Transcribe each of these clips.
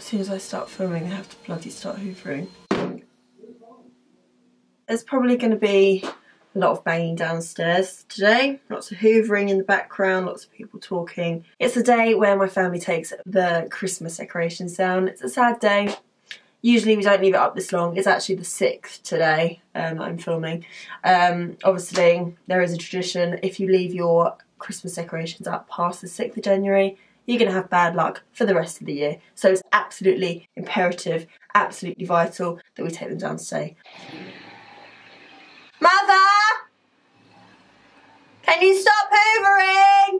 soon as I start filming, I have to bloody start hoovering. There's probably going to be a lot of banging downstairs today. Lots of hoovering in the background, lots of people talking. It's a day where my family takes the Christmas decorations down. It's a sad day. Usually we don't leave it up this long. It's actually the 6th today that I'm filming. Obviously, there is a tradition. If you leave your Christmas decorations up past the 6th of January, you're going to have bad luck for the rest of the year. So it's absolutely imperative, absolutely vital that we take them down today. Mother! Can you stop hoovering?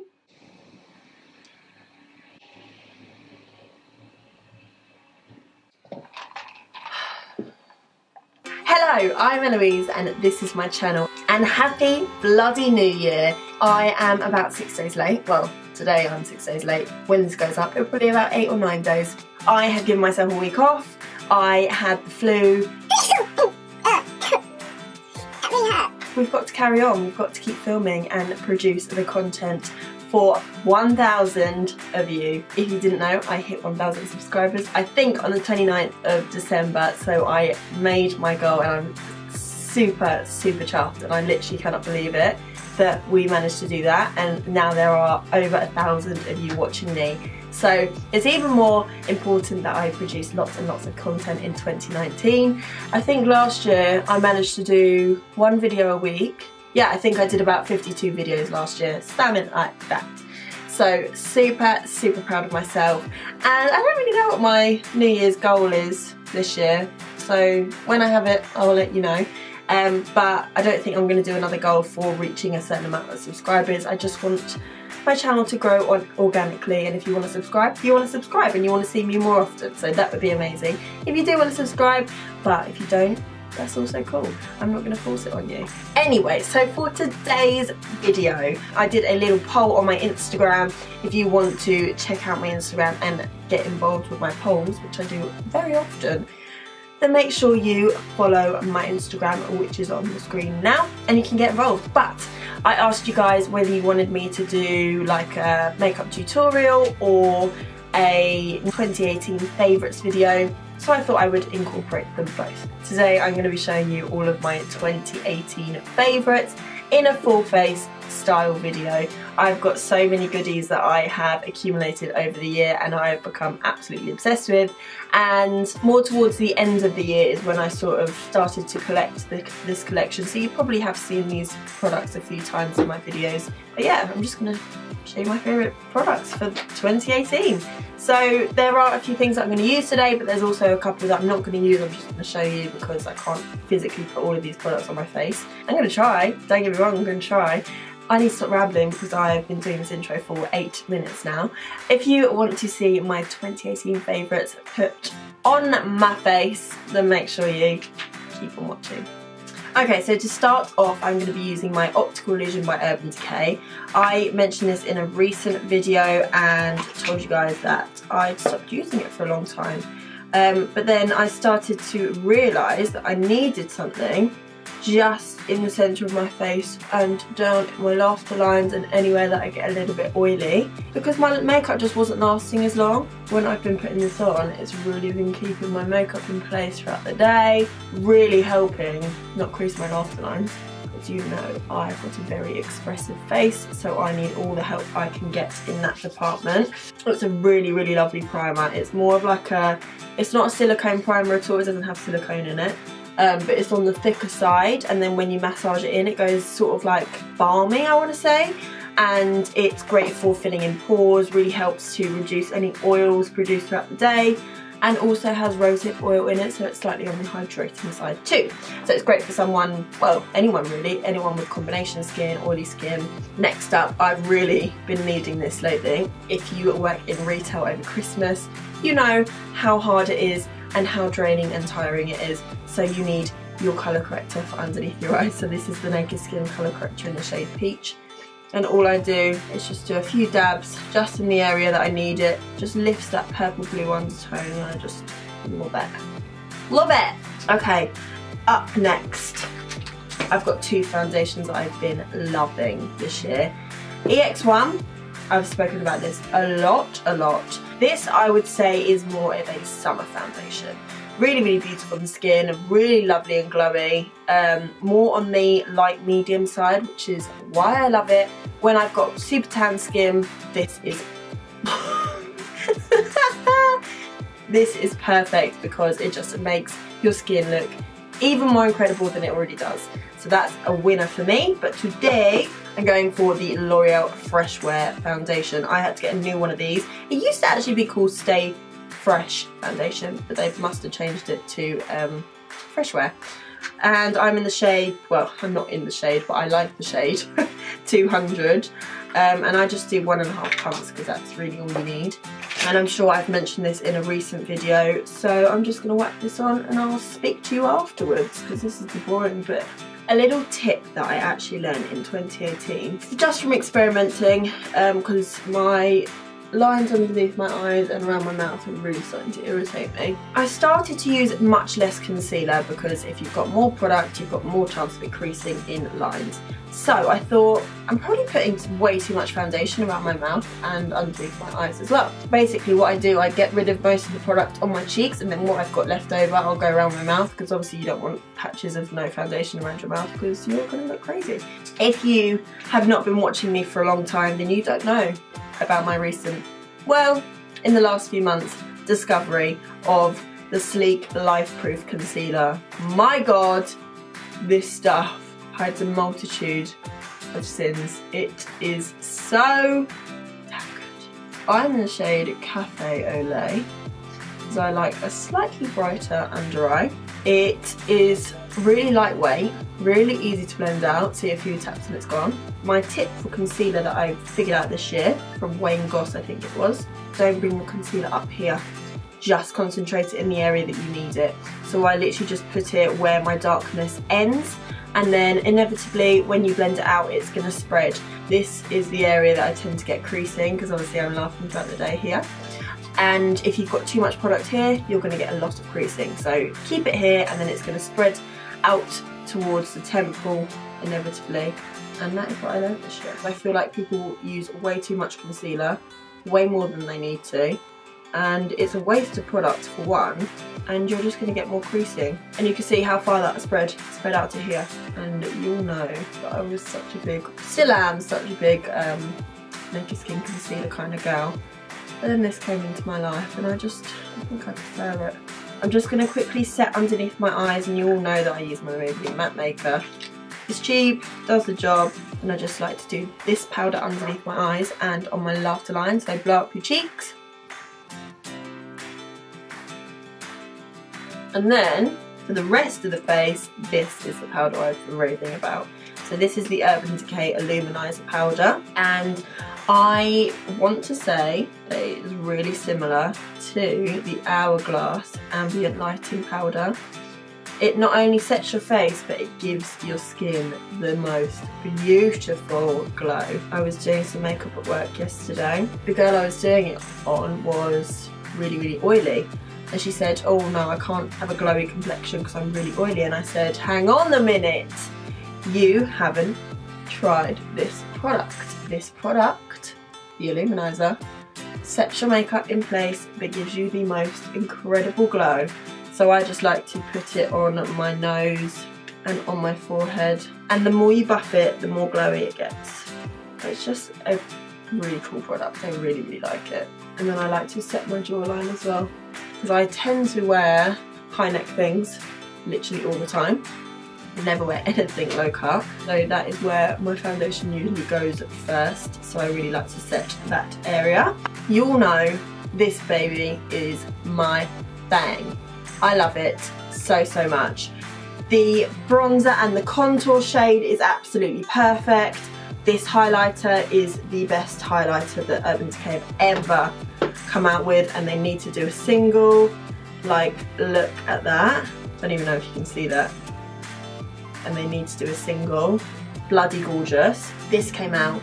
Hello, I'm Eloise and this is my channel. And happy bloody New Year. I am about 6 days late. Well, today I'm 6 days late. When this goes up, it'll probably be about 8 or 9 days. I have given myself a week off. I had the flu. We've got to carry on. We've got to keep filming and produce the content for 1,000 of you. If you didn't know, I hit 1,000 subscribers, I think on the 29th of December, so I made my goal and I'm super, super chuffed and I literally cannot believe it that we managed to do that, and now there are over 1,000 of you watching me. So it's even more important that I produce lots and lots of content in 2019. I think last year I managed to do 1 video a week. Yeah, I think I did about 52 videos last year, something like that. So super, super proud of myself. And I don't really know what my New Year's goal is this year. So when I have it, I'll let you know. But I don't think I'm going to do another goal for reaching a certain amount of subscribers. I just want my channel to grow on organically, and if you want to subscribe, you want to subscribe and you want to see me more often, so that would be amazing if you do want to subscribe. But if you don't, that's also cool. I'm not going to force it on you. Anyway, so for today's video, I did a little poll on my Instagram. If you want to check out my Instagram and get involved with my polls, which I do very often, then make sure you follow my Instagram, which is on the screen now, and you can get involved. But I asked you guys whether you wanted me to do like a makeup tutorial or a 2018 favourites video, so I thought I would incorporate them both. Today I'm going to be showing you all of my 2018 favourites in a full face style video. I've got so many goodies that I have accumulated over the year and I have become absolutely obsessed with, and more towards the end of the year is when I sort of started to collect this collection, so you probably have seen these products a few times in my videos. But yeah, I'm just going to show you my favourite products for 2018. So there are a few things that I'm going to use today, but there's also a couple that I'm not going to use. I'm just going to show you because I can't physically put all of these products on my face. I'm going to try, don't get me wrong, I'm going to try. I need to stop rambling because I've been doing this intro for 8 minutes now. If you want to see my 2018 favourites put on my face, then make sure you keep on watching. Okay, so to start off, I'm going to be using my Optical Illusion by Urban Decay. I mentioned this in a recent video and told you guys that I'd stopped using it for a long time. But then I started to realise that I needed something just in the centre of my face and down my laughter lines and anywhere that I get a little bit oily, because my makeup just wasn't lasting as long. When I've been putting this on, it's really been keeping my makeup in place throughout the day, really helping not crease my laughter lines. As you know, I've got a very expressive face, so I need all the help I can get in that department. It's a really, really lovely primer. It's more of like it's not a silicone primer at all, it doesn't have silicone in it. But it's on the thicker side, and then when you massage it in, it goes sort of like balmy, I want to say, and it's great for filling in pores, really helps to reduce any oils produced throughout the day, and also has rosehip oil in it, so it's slightly on the hydrating side too. So it's great for someone, well, anyone really, anyone with combination skin, oily skin. Next up, I've really been needing this lately. If you work in retail over Christmas, you know how hard it is and how draining and tiring it is, so you need your colour corrector for underneath your eyes. So this is the Naked Skin colour corrector in the shade Peach, and all I do is just do a few dabs just in the area that I need it. Just lifts that purple blue undertone and I just love it. Love it! Okay, up next I've got 2 foundations that I've been loving this year. EX1 I've spoken about this a lot. This I would say is more of a summer foundation. Really, really beautiful on the skin, really lovely and glowy. More on the light medium side, which is why I love it. When I've got super tan skin, this is this is perfect because it just makes your skin look even more incredible than it already does. So that's a winner for me. But today I'm going for the L'Oreal Fresh Wear foundation. I had to get a new one of these. It used to actually be called Stay Fresh foundation, but they must have changed it to Fresh Wear. And I'm in the shade, well, I'm not in the shade, but I like the shade 200. And I just do 1.5 pumps because that's really all you need. And I'm sure I've mentioned this in a recent video, so I'm just going to whack this on and I'll speak to you afterwards because this is the boring bit. A little tip that I actually learned in 2018, just from experimenting, because my lines underneath my eyes and around my mouth are really starting to irritate me. I started to use much less concealer because if you've got more product, you've got more chance of it creasing in lines. So I thought, I'm probably putting way too much foundation around my mouth and underneath my eyes as well. Basically what I do, I get rid of most of the product on my cheeks, and then what I've got left over I'll go around my mouth, because obviously you don't want patches of no foundation around your mouth because you're going to look crazy. If you have not been watching me for a long time, then you don't know about my recent, well, in the last few months, discovery of the Sleek Life Proof Concealer. My God, this stuff hides a multitude of sins. It is so damn good. I'm in the shade Cafe Au Lait because I like a slightly brighter under eye. It is really lightweight, really easy to blend out, see a few taps and it's gone. My tip for concealer that I figured out this year, from Wayne Goss I think it was, don't bring the concealer up here, just concentrate it in the area that you need it. So I literally just put it where my darkness ends, and then inevitably when you blend it out it's going to spread. This is the area that I tend to get creasing because obviously I'm laughing throughout the day here. And if you've got too much product here, you're going to get a lot of creasing. So keep it here and then it's going to spread out towards the temple inevitably. And that is what I learned this year. I feel like people use way too much concealer, way more than they need to. And it's a waste of product for one, and you're just going to get more creasing. And you can see how far that spread out to here. And you'll know that I was such a big, still am such a big naked skin concealer kind of girl. But then this came into my life and I think I prefer it. I'm just going to quickly set underneath my eyes, and you all know that I use my Maybelline matte maker. It's cheap, does the job, and I just like to do this powder underneath my eyes and on my laughter lines, so blow up your cheeks. And then, for the rest of the face, this is the powder I've been raving about. So this is the Urban Decay Aluminized powder, and I want to say that it is really similar to the Hourglass Ambient Lighting powder. It not only sets your face, but it gives your skin the most beautiful glow. I was doing some makeup at work yesterday. The girl I was doing it on was really, really oily. And she said, oh no, I can't have a glowy complexion because I'm really oily. And I said, hang on a minute. You haven't tried this product. This product, the Illuminizer, sets your makeup in place but gives you the most incredible glow. So I just like to put it on my nose and on my forehead. And the more you buff it, the more glowy it gets. It's just a really cool product. I really, really like it. And then I like to set my jawline as well, because I tend to wear high neck things literally all the time. Never wear anything low cut, so that is where my foundation usually goes first, so I really like to set that area. You all know this baby is my thing. I love it so, so much. The bronzer and the contour shade is absolutely perfect. This highlighter is the best highlighter that Urban Decay have ever come out with, and they need to do a single. Like, look at that. Don't even know if you can see that. And they need to do a single. Bloody gorgeous. This came out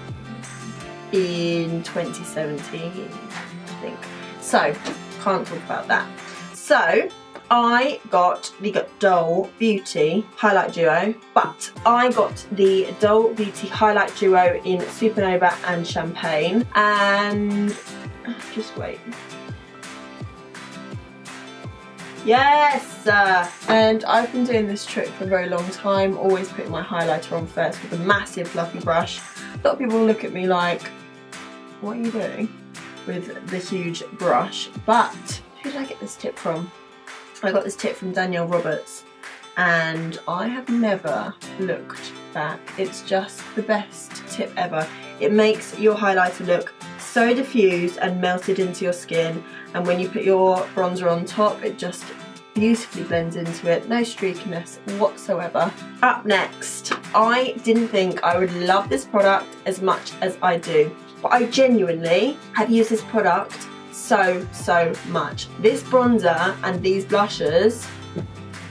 in 2017, I think. So, can't talk about that. So, I got the Dull Beauty Highlight Duo, but I got the Dull Beauty Highlight Duo in Supernova and Champagne, and just wait. Yes! And I've been doing this trick for a very long time, always putting my highlighter on first with a massive fluffy brush. A lot of people look at me like, what are you doing with the huge brush? But who did I get this tip from? I got this tip from Danielle Roberts, and I have never looked back. It's just the best tip ever. It makes your highlighter look so diffused and melted into your skin, and when you put your bronzer on top, it just beautifully blends into it. No streakiness whatsoever. Up next, I didn't think I would love this product as much as I do, but I genuinely have used this product so much. This bronzer and these blushes,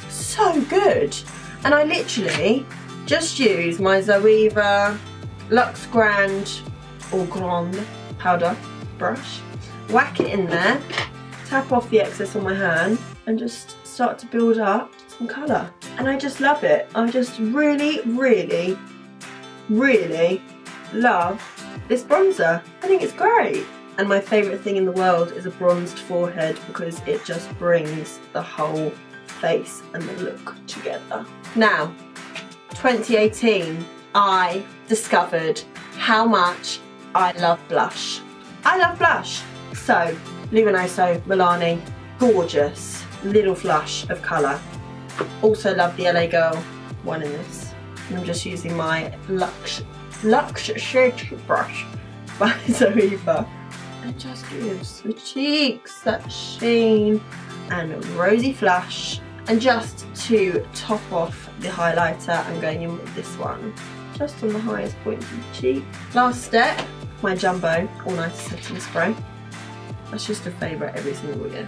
so good. And I literally just use my Zoeva Luxe Grand or Grande powder brush, whack it in there, tap off the excess on my hand, and just start to build up some colour. And I just love it. I just really love this bronzer. I think it's great. And my favourite thing in the world is a bronzed forehead, because it just brings the whole face and the look together. Now, 2018, I discovered how much I love blush. I love blush. So, Luminoso Milani, gorgeous little flush of colour. Also love the LA Girl one in this. And I'm just using my Luxe Shade Brush by Zoeva. It just gives the cheeks that sheen and a rosy flush. And just to top off the highlighter, I'm going in with this one, just on the highest point of the cheek. Last step, my Jumbo All Night Setting Spray. That's just a favourite every single year.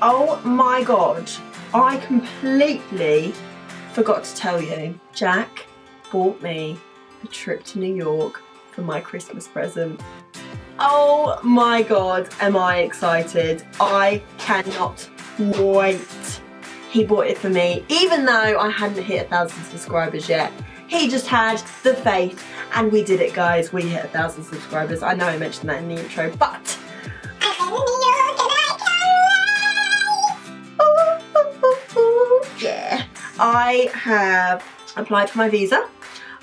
Oh my god, I completely forgot to tell you, Jack bought me a trip to New York for my Christmas present. Oh my god, am I excited. I cannot wait. He bought it for me, even though I hadn't hit 1,000 subscribers yet. He just had the faith, and we did it, guys. We hit 1,000 subscribers. I know I mentioned that in the intro, but yeah. I have applied for my visa.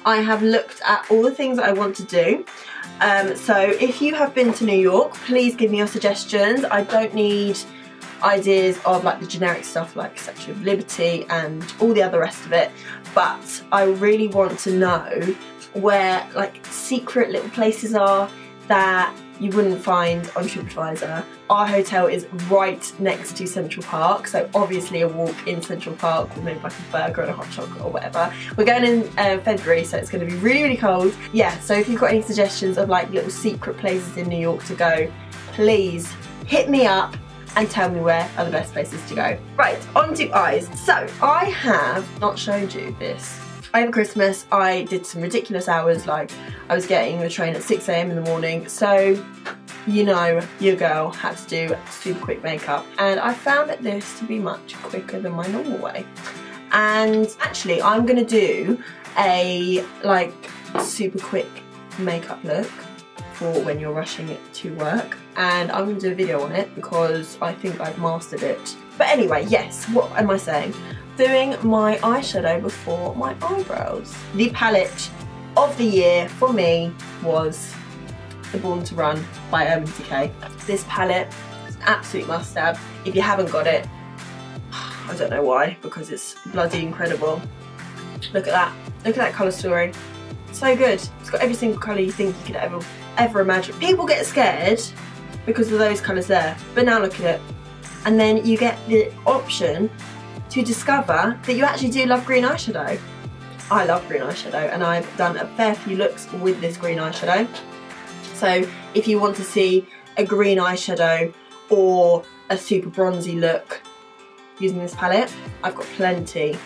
I have looked at all the things that I want to do. So if you have been to New York, please give me your suggestions. I don't need ideas of like the generic stuff like Statue of Liberty and all the other rest of it, but I really want to know where like secret little places are that you wouldn't find on TripAdvisor. Our hotel is right next to Central Park, so obviously a walk in Central Park with maybe like a burger and a hot chocolate or whatever. We're going in February, so it's going to be really cold. Yeah, so if you've got any suggestions of like little secret places in New York to go, please hit me up and tell me where are the best places to go. Right, on to eyes. So I have not showed you this. Over Christmas I did some ridiculous hours, like I was getting the train at 6 AM in the morning, so you know your girl had to do super quick makeup, and I found this to be much quicker than my normal way. And actually I'm gonna do a like super quick makeup look for when you're rushing it to work, and I'm going to do a video on it because I think I've mastered it. But anyway, yes, what am I saying? Doing my eyeshadow before my eyebrows. The palette of the year for me was the Born to Run by Decay. This palette is an absolute must-have. If you haven't got it, I don't know why, because it's bloody incredible. Look at that. Look at that colour story. So good. It's got every single colour you think you could ever imagine. People get scared because of those colours there, but now look at it. And then you get the option to discover that you actually do love green eyeshadow. I love green eyeshadow, and I've done a fair few looks with this green eyeshadow. So if you want to see a green eyeshadow or a super bronzy look using this palette, I've got plenty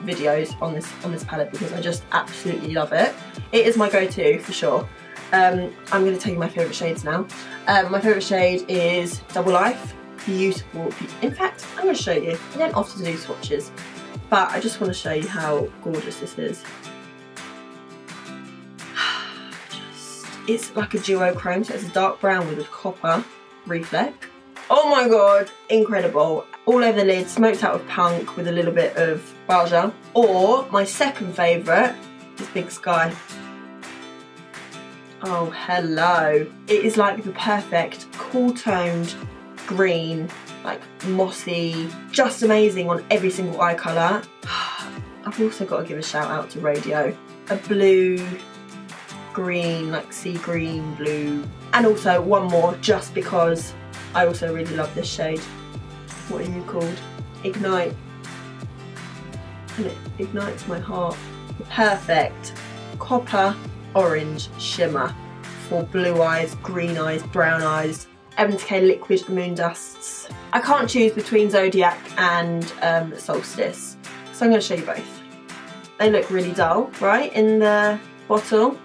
videos on this palette because I just absolutely love it. It is my go-to for sure. I'm going to tell you my favourite shades now. My favourite shade is Double Life. beautiful. In fact, I'm going to show you. I don't often do swatches, but I just want to show you how gorgeous this is. It's like a duochrome, so it's a dark brown with a copper reflect. Oh my god, incredible. All over the lid, smoked out with punk with a little bit of Baja. Or my second favourite is Big Sky. Oh, hello. It is like the perfect cool-toned green, like mossy, just amazing on every single eye colour. I've also got to give a shout out to Radio. A blue, green, like sea green, blue. And also one more, just because I also really love this shade. What are you called? Ignite. And it ignites my heart. Perfect copper orange shimmer for blue eyes, green eyes, brown eyes. Decay liquid moon dusts. I can't choose between Zodiac and Solstice, so I'm going to show you both. They look really dull, right, in the bottle.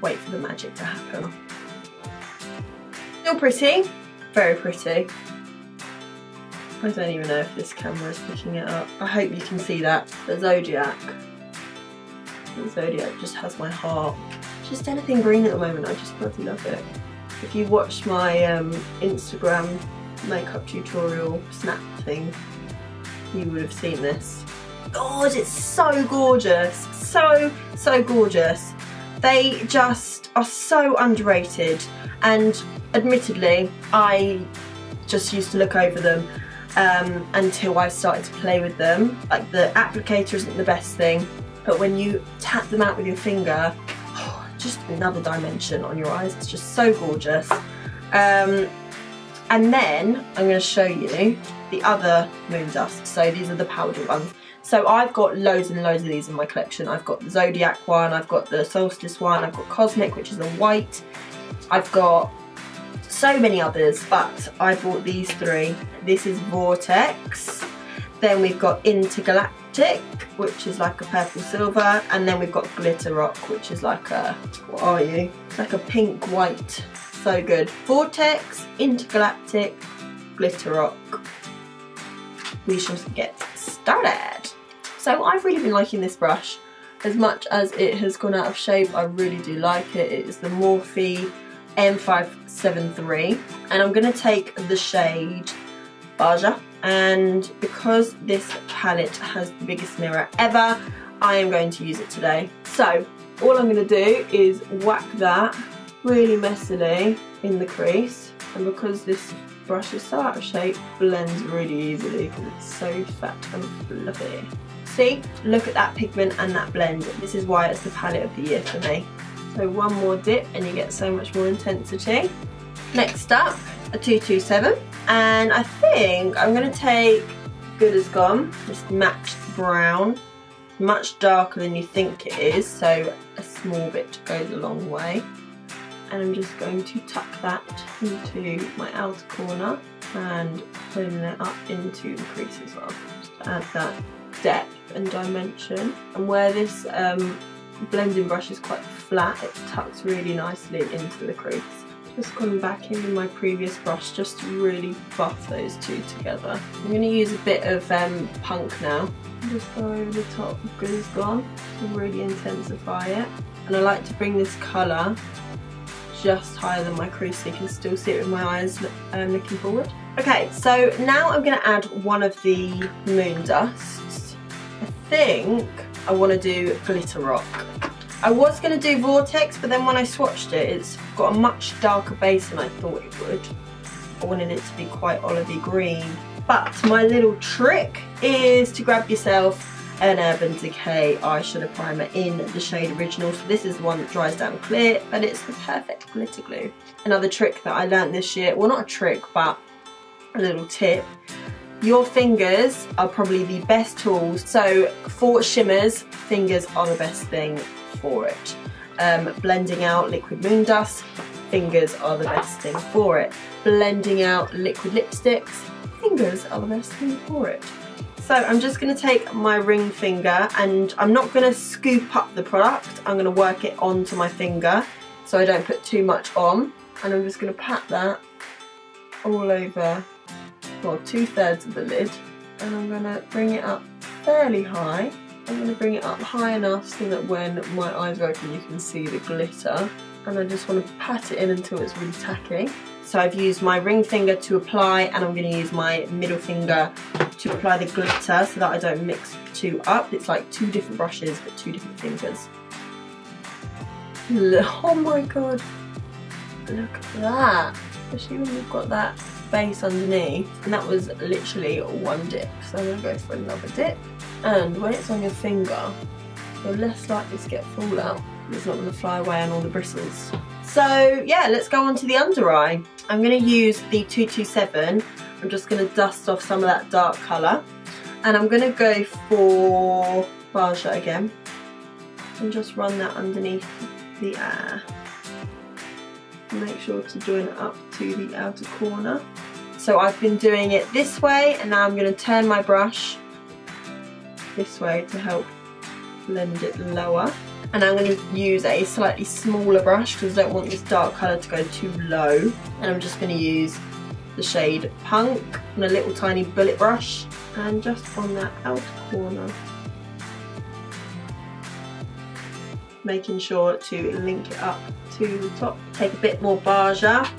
Wait for the magic to happen. Still pretty, very pretty. I don't even know if this camera is picking it up. I hope you can see that. The Zodiac just has my heart. Just anything green at the moment, I just bloody love it. If you watched my Instagram makeup tutorial snap thing, you would have seen this. God, it's so gorgeous. So gorgeous. They just are so underrated, and admittedly, I just used to look over them until I started to play with them. Like, the applicator isn't the best thing, but when you tap them out with your finger, just another dimension on your eyes. It's just so gorgeous. And then I'm going to show you the other moon dust. So these are the powder ones. So I've got loads and loads of these in my collection. I've got the Zodiac one, I've got the Solstice one, I've got Cosmic, which is a white. I've got so many others, but I bought these three. This is Vortex. Then we've got Intergalactic, which is like a purple silver, and then we've got Glitter Rock, which is like a, what are you? It's like a pink white. So good. Vortex, Intergalactic, Glitter Rock. We shall get started. So I've really been liking this brush. As much as it has gone out of shape, I really do like it. It is the Morphe M573, and I'm going to take the shade Baja. And because this palette has the biggest mirror ever, I am going to use it today. So all I'm going to do is whack that really messily in the crease, and because this brush is so out of shape, blends really easily because it's so fat and fluffy. See, look at that pigment and that blend. This is why it's the palette of the year for me. So one more dip and you get so much more intensity. Next up, a 227, and I think I'm going to take Good As Gone, this matched brown, much darker than you think it is, so a small bit goes a long way. And I'm just going to tuck that into my outer corner and putting it up into the crease as well, just to add that depth and dimension. And where this blending brush is quite flat, it tucks really nicely into the crease. Just gone back in with my previous brush just to really buff those two together. I'm going to use a bit of punk now. Just go over the top of Good As Gone to really intensify it. And I like to bring this colour just higher than my crease so you can still see it with my eyes looking forward. Okay, so now I'm going to add one of the moon dusts. I think I want to do Glitter Rock. I was going to do Vortex, but then when I swatched it, it's got a much darker base than I thought it would. I wanted it to be quite olivey green. But my little trick is to grab yourself an Urban Decay eyeshadow primer in the shade Original. So this is the one that dries down clear, but it's the perfect glitter glue. Another trick that I learned this year, well, not a trick, but a little tip. Your fingers are probably the best tools. So for shimmers, fingers are the best thing for it. Blending out liquid moon dust, fingers are the best thing for it. Blending out liquid lipsticks, fingers are the best thing for it. So I'm just going to take my ring finger, and I'm not going to scoop up the product, I'm going to work it onto my finger so I don't put too much on, and I'm just going to pat that all over well, 2/3 of the lid, and I'm going to bring it up fairly high. I'm going to bring it up high enough so that when my eyes are open you can see the glitter, and I just want to pat it in until it's really tacky. So I've used my ring finger to apply, and I'm going to use my middle finger to apply the glitter so that I don't mix the two up. It's like two different brushes but two different fingers. Oh my god, look at that, especially when you've got that base underneath. And that was literally one dip, so I'm going to go for another dip. And when it's on your finger, you're less likely to get fallout. It's not going to fly away on all the bristles. So yeah, let's go on to the under eye. I'm going to use the 227. I'm just going to dust off some of that dark colour, and I'm going to go for Baja again and just run that underneath the eye. Make sure to join it up to the outer corner. So I've been doing it this way, and now I'm going to turn my brush this way to help blend it lower. And I'm going to use a slightly smaller brush because I don't want this dark colour to go too low. And I'm just going to use the shade Punk and a little tiny bullet brush, and just on that outer corner, making sure to link it up to the top. Take a bit more Baja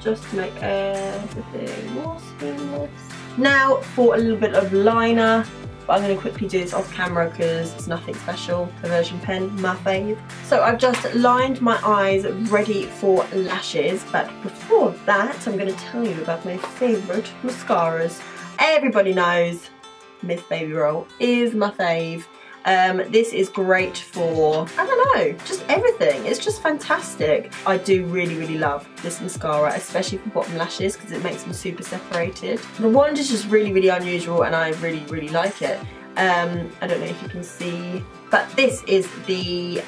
just to make everything more seamless. Now for a little bit of liner. I'm going to quickly do this off camera because it's nothing special. Perversion pen, my fave. So I've just lined my eyes ready for lashes, but before that I'm going to tell you about my favourite mascaras. Everybody knows Miss Baby Roll is my fave. This is great for, I don't know, just everything. It's just fantastic. I do really love this mascara, especially for bottom lashes because it makes them super separated. The wand is just really unusual, and I really like it. I don't know if you can see, but this is the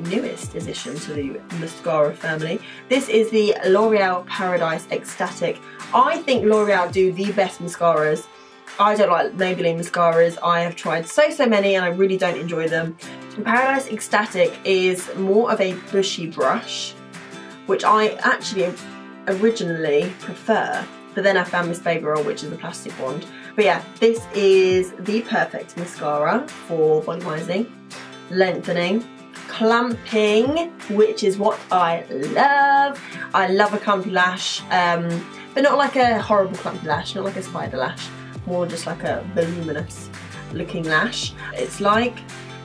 newest addition to the mascara family. This is the L'Oreal Paradise Ecstatic. I think L'Oreal do the best mascaras. I don't like Maybelline mascaras. I have tried so many and I really don't enjoy them. Paradise Ecstatic is more of a bushy brush, which I actually originally prefer, but then I found Miss Baby Roll, which is a plastic wand. But yeah, this is the perfect mascara for volumizing, lengthening, clumping, which is what I love. I love a clumpy lash, but not like a horrible clumpy lash, not like a spider lash. More just like a voluminous looking lash. It's like,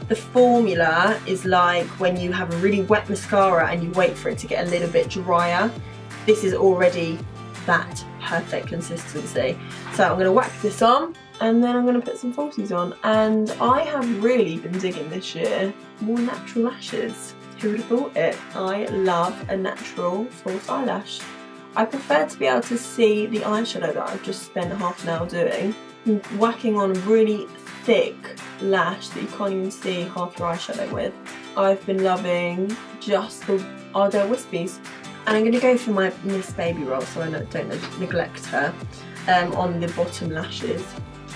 the formula is like when you have a really wet mascara and you wait for it to get a little bit drier. This is already that perfect consistency. So I'm going to whack this on, and then I'm going to put some falsies on. And I have really been digging this year more natural lashes. Who would have thought it? I love a natural false eyelash. I prefer to be able to see the eyeshadow that I've just spent half an hour doing, whacking on a really thick lash that you can't even see half your eyeshadow with. I've been loving just the Ardell Wispies, and I'm going to go for my Miss Baby Roll so I don't neglect her on the bottom lashes,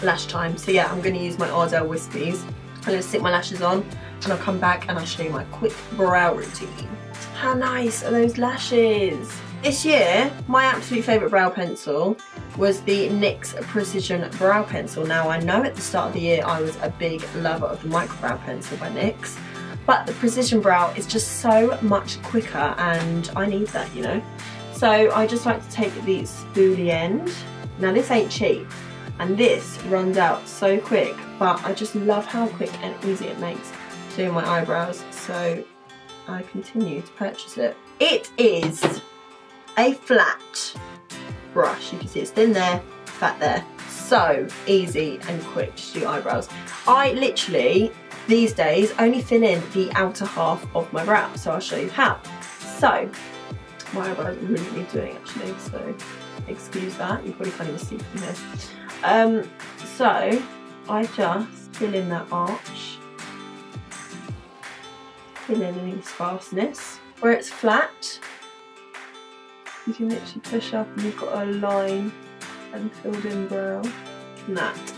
lash time. So yeah, I'm going to use my Ardell Wispies. I'm going to stick my lashes on, and I'll come back and I'll show you my quick brow routine. How nice are those lashes? This year, my absolute favourite brow pencil was the NYX Precision Brow Pencil. Now, I know at the start of the year I was a big lover of the Micro Brow Pencil by NYX, but the Precision Brow is just so much quicker, and I need that, you know. So I just like to take the spoolie end. Now, this ain't cheap, and this runs out so quick, but I just love how quick and easy it makes doing my eyebrows, so I continue to purchase it. It is a flat brush. You can see it's thin there, fat there. So easy and quick to do eyebrows. I literally, these days, only fill in the outer half of my brow, so I'll show you how. So, my eyebrows are really doing actually, so excuse that, you probably can't even see from here. So, I just fill in that arch, fill in any sparseness. Where it's flat, you can literally push up and you've got a line and filled in brow. And that's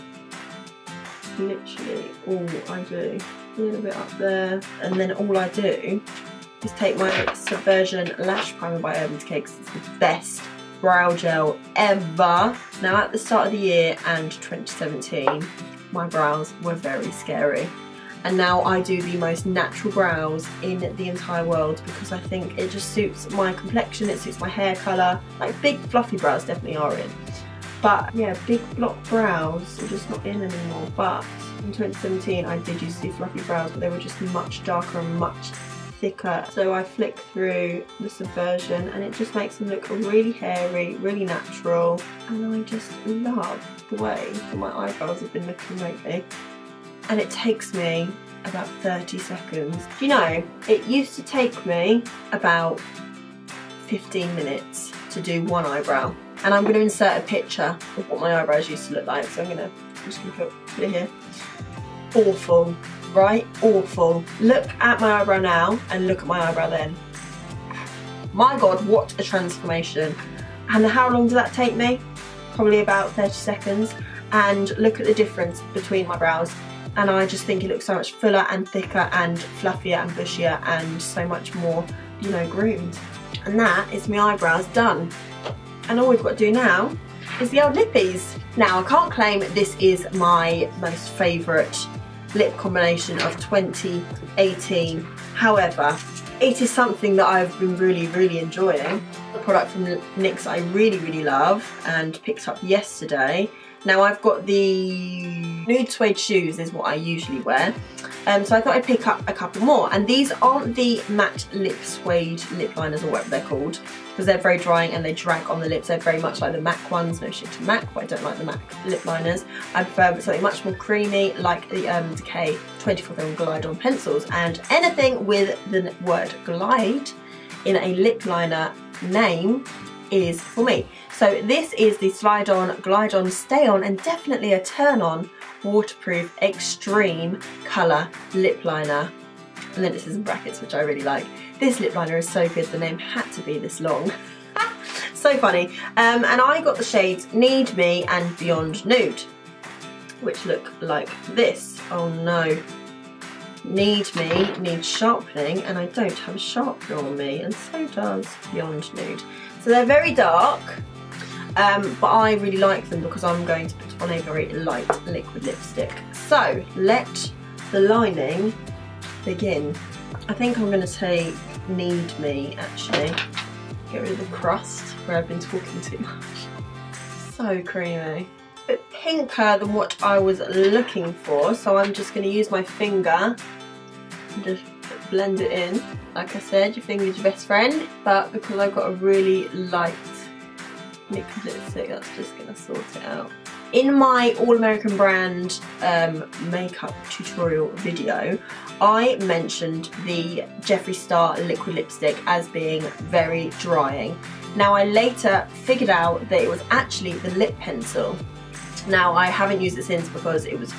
literally all I do. A little bit up there, and then all I do is take my Subversion Lash Primer by Decay because it's the best brow gel ever. Now at the start of the year and 2017, my brows were very scary. And now I do the most natural brows in the entire world because I think it just suits my complexion, it suits my hair colour. Like big fluffy brows definitely are in. But yeah, big block brows are just not in anymore. But in 2017 I did use these fluffy brows, but they were just much darker and much thicker. So I flick through the Subversion and it just makes them look really hairy, really natural. And I just love the way that my eyebrows have been looking lately. And it takes me about 30 seconds. Do you know, it used to take me about 15 minutes to do one eyebrow. And I'm going to insert a picture of what my eyebrows used to look like. So I'm just going to put it here. Awful, right? Awful. Look at my eyebrow now and look at my eyebrow then. My God, what a transformation. And how long did that take me? Probably about 30 seconds. And look at the difference between my brows. And I just think it looks so much fuller and thicker and fluffier and bushier and so much more, you know, groomed. And that is my eyebrows done. And all we've got to do now is the old lippies. Now I can't claim this is my most favourite lip combination of 2018. However, it is something that I've been really enjoying. The product from NYX I really love and picked up yesterday. Now I've got the nude suede shoes is what I usually wear. So I thought I'd pick up a couple more. And these aren't the matte lip suede lip liners or whatever they're called, because they're very drying and they drag on the lips. They're very much like the MAC ones, no shit to MAC, but I don't like the MAC lip liners. I prefer something much more creamy like the Decay 24-film Glide On pencils. And anything with the word glide in a lip liner name is for me. So this is the Slide On, Glide On, Stay On and definitely a Turn On waterproof extreme colour lip liner. And then it says in brackets, which I really like. This lip liner is so good, the name had to be this long. So funny. And I got the shades Need Me and Beyond Nude, which look like this. Oh no. Need Me needs sharpening and I don't have a sharpener on me, and so does Beyond Nude. So they're very dark, but I really like them because I'm going to put on a very light liquid lipstick. So let the lining begin. I think I'm going to take Need Me actually, get rid of the crust where I've been talking too much. So creamy. A bit pinker than what I was looking for, so I'm just going to use my finger and just blend it in. Like I said, your finger's your best friend, but because I've got a really light liquid lipstick, that's just going to sort it out. In my All American Brand makeup tutorial video, I mentioned the Jeffree Star liquid lipstick as being very drying. Now I later figured out that it was actually the lip pencil. Now I haven't used it since because it was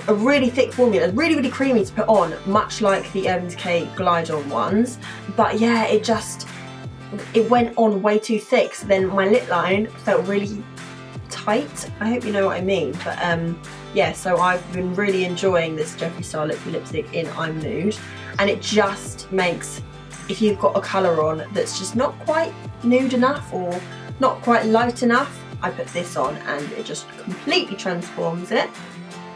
a really thick formula, really creamy to put on, much like the Decay Glide On ones. But yeah, it went on way too thick, so then my lip line felt really tight. I hope you know what I mean. But yeah, so I've been really enjoying this Jeffree Star liquid lipstick in I'm Nude, and it just makes, if you've got a colour on that's just not quite nude enough or not quite light enough, I put this on and it just completely transforms it.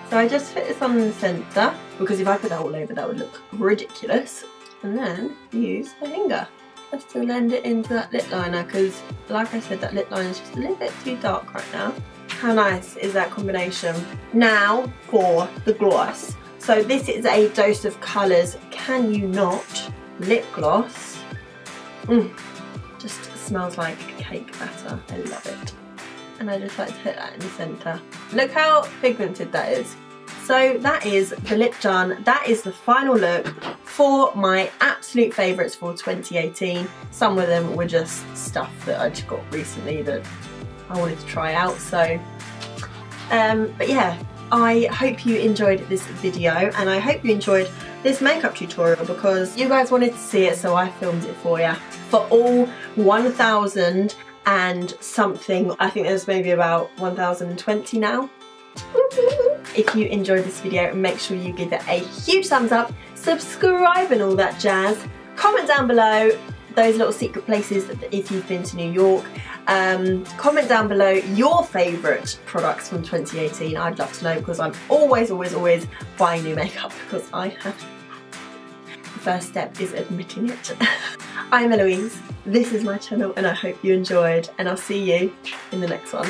So I just put this on in the centre, because if I put that all over that would look ridiculous. And then use my finger just to blend it into that lip liner, because like I said, that lip liner is just a little bit too dark right now. How nice is that combination? Now for the gloss. So this is a Dose of Colours Can You Not lip gloss. Just smells like cake batter. I love it. And I just like to hit that in the centre. Look how pigmented that is. So that is the lip done. That is the final look for my absolute favourites for 2018. Some of them were just stuff that I just got recently that I wanted to try out. So, but yeah, I hope you enjoyed this video and I hope you enjoyed this makeup tutorial because you guys wanted to see it, so I filmed it for you. For all 1,000 and something, I think there's maybe about 1,020 now. If you enjoyed this video, make sure you give it a huge thumbs up, subscribe and all that jazz. Comment down below those little secret places if you've been to New York, Comment down below your favourite products from 2018. I'd love to know, because I'm always buying new makeup, because I have. The first step is admitting it. I'm Eloise, this is my channel, and I hope you enjoyed, and I'll see you in the next one.